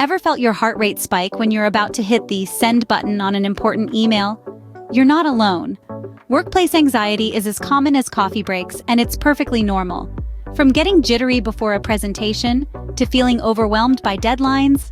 Ever felt your heart rate spike when you're about to hit the send button on an important email? You're not alone. Workplace anxiety is as common as coffee breaks, and it's perfectly normal. From getting jittery before a presentation to feeling overwhelmed by deadlines,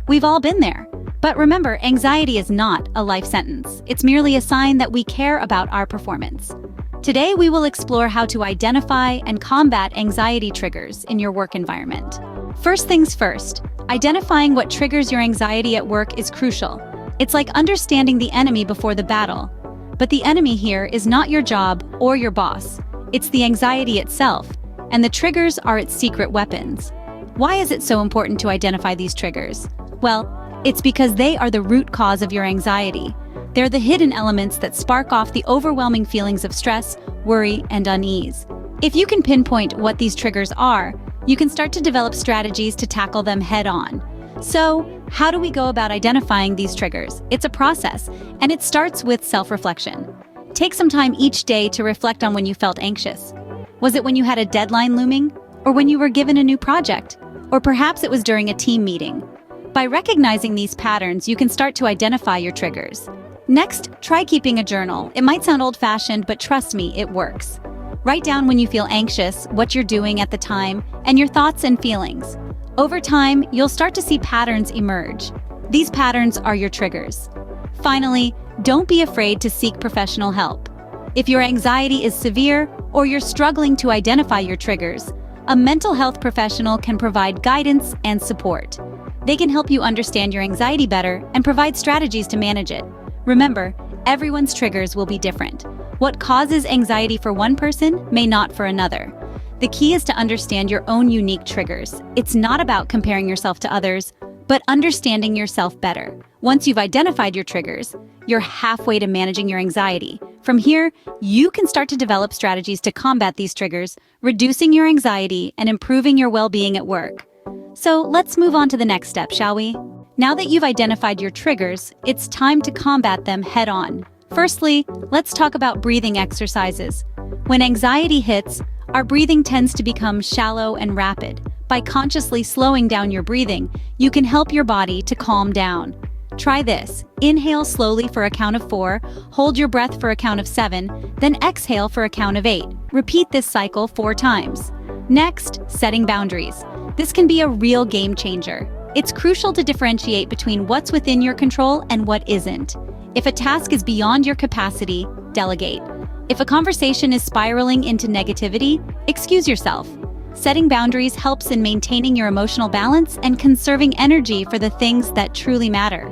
we've all been there. But remember, anxiety is not a life sentence. It's merely a sign that we care about our performance. Today, we will explore how to identify and combat anxiety triggers in your work environment. First things first, identifying what triggers your anxiety at work is crucial. It's like understanding the enemy before the battle. But the enemy here is not your job or your boss. It's the anxiety itself, and the triggers are its secret weapons. Why is it so important to identify these triggers? Well, it's because they are the root cause of your anxiety. They're the hidden elements that spark off the overwhelming feelings of stress, worry, and unease. If you can pinpoint what these triggers are, you can start to develop strategies to tackle them head-on. So, how do we go about identifying these triggers? It's a process, and it starts with self-reflection. Take some time each day to reflect on when you felt anxious. Was it when you had a deadline looming? Or when you were given a new project? Or perhaps it was during a team meeting? By recognizing these patterns, you can start to identify your triggers. Next, try keeping a journal. It might sound old-fashioned, but trust me, it works. Write down when you feel anxious, what you're doing at the time, and your thoughts and feelings. Over time, you'll start to see patterns emerge. These patterns are your triggers. Finally, don't be afraid to seek professional help. If your anxiety is severe or you're struggling to identify your triggers, a mental health professional can provide guidance and support. They can help you understand your anxiety better and provide strategies to manage it. Remember, everyone's triggers will be different. What causes anxiety for one person may not for another. The key is to understand your own unique triggers. It's not about comparing yourself to others, but understanding yourself better. Once you've identified your triggers, you're halfway to managing your anxiety. From here, you can start to develop strategies to combat these triggers, reducing your anxiety and improving your well-being at work. So let's move on to the next step, shall we? Now that you've identified your triggers, it's time to combat them head-on. Firstly, let's talk about breathing exercises. When anxiety hits, our breathing tends to become shallow and rapid. By consciously slowing down your breathing, you can help your body to calm down. Try this. Inhale slowly for a count of 4, hold your breath for a count of 7, then exhale for a count of 8. Repeat this cycle 4 times. Next, setting boundaries. This can be a real game changer. It's crucial to differentiate between what's within your control and what isn't. If a task is beyond your capacity, delegate. If a conversation is spiraling into negativity, excuse yourself. Setting boundaries helps in maintaining your emotional balance and conserving energy for the things that truly matter.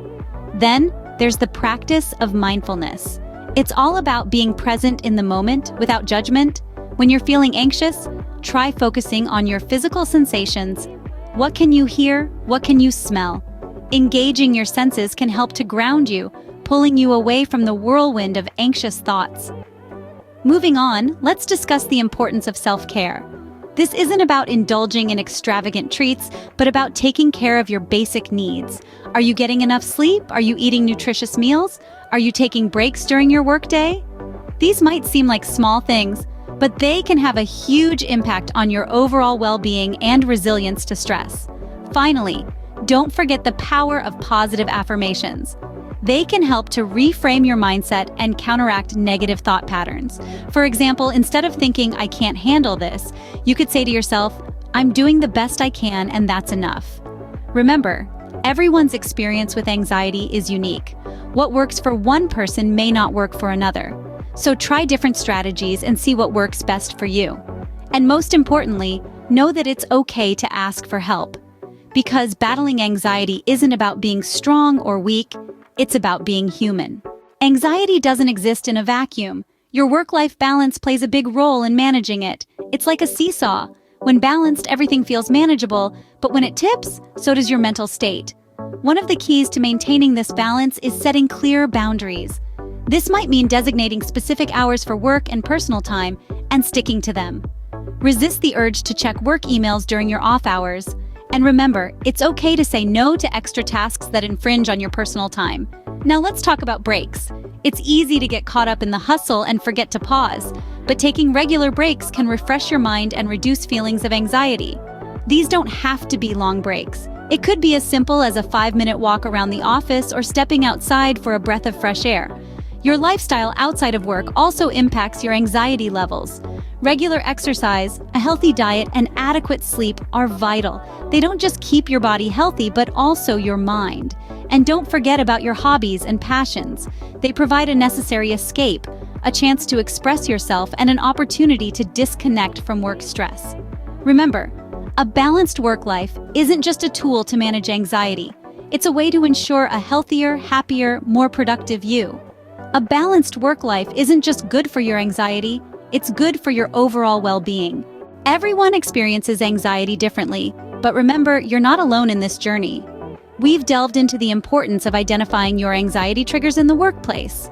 Then, there's the practice of mindfulness. It's all about being present in the moment without judgment. When you're feeling anxious, try focusing on your physical sensations. What can you hear? What can you smell? Engaging your senses can help to ground you, pulling you away from the whirlwind of anxious thoughts. Moving on, let's discuss the importance of self-care. This isn't about indulging in extravagant treats, but about taking care of your basic needs. Are you getting enough sleep? Are you eating nutritious meals? Are you taking breaks during your workday? These might seem like small things, but they can have a huge impact on your overall well-being and resilience to stress. Finally, don't forget the power of positive affirmations. They can help to reframe your mindset and counteract negative thought patterns. For example, instead of thinking, "I can't handle this," you could say to yourself, "I'm doing the best I can and that's enough." Remember, everyone's experience with anxiety is unique. What works for one person may not work for another. So try different strategies and see what works best for you. And most importantly, know that it's okay to ask for help. Because battling anxiety isn't about being strong or weak, it's about being human. Anxiety doesn't exist in a vacuum. Your work-life balance plays a big role in managing it. It's like a seesaw. When balanced, everything feels manageable, but when it tips, so does your mental state. One of the keys to maintaining this balance is setting clear boundaries. This might mean designating specific hours for work and personal time and sticking to them. Resist the urge to check work emails during your off hours. And remember, it's okay to say no to extra tasks that infringe on your personal time. Now let's talk about breaks. It's easy to get caught up in the hustle and forget to pause, but taking regular breaks can refresh your mind and reduce feelings of anxiety. These don't have to be long breaks. It could be as simple as a 5-minute walk around the office or stepping outside for a breath of fresh air. Your lifestyle outside of work also impacts your anxiety levels. Regular exercise, a healthy diet, and adequate sleep are vital. They don't just keep your body healthy, but also your mind. And don't forget about your hobbies and passions. They provide a necessary escape, a chance to express yourself, and an opportunity to disconnect from work stress. Remember, a balanced work life isn't just a tool to manage anxiety. It's a way to ensure a healthier, happier, more productive you. A balanced work life isn't just good for your anxiety, it's good for your overall well-being. Everyone experiences anxiety differently, but remember, you're not alone in this journey. We've delved into the importance of identifying your anxiety triggers in the workplace.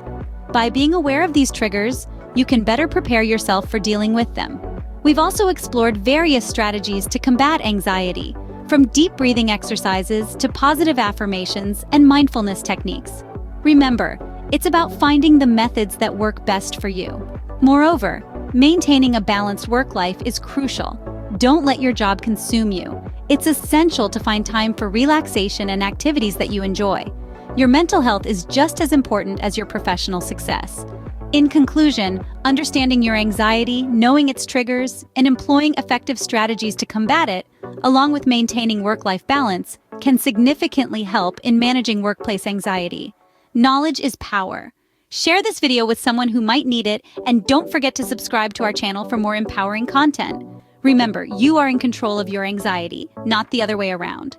By being aware of these triggers, you can better prepare yourself for dealing with them. We've also explored various strategies to combat anxiety, from deep breathing exercises to positive affirmations and mindfulness techniques. Remember, it's about finding the methods that work best for you. Moreover, maintaining a balanced work life is crucial. Don't let your job consume you. It's essential to find time for relaxation and activities that you enjoy. Your mental health is just as important as your professional success. In conclusion, understanding your anxiety, knowing its triggers, and employing effective strategies to combat it, along with maintaining work-life balance, can significantly help in managing workplace anxiety. Knowledge is power. Share this video with someone who might need it, and don't forget to subscribe to our channel for more empowering content. Remember, you are in control of your anxiety, not the other way around.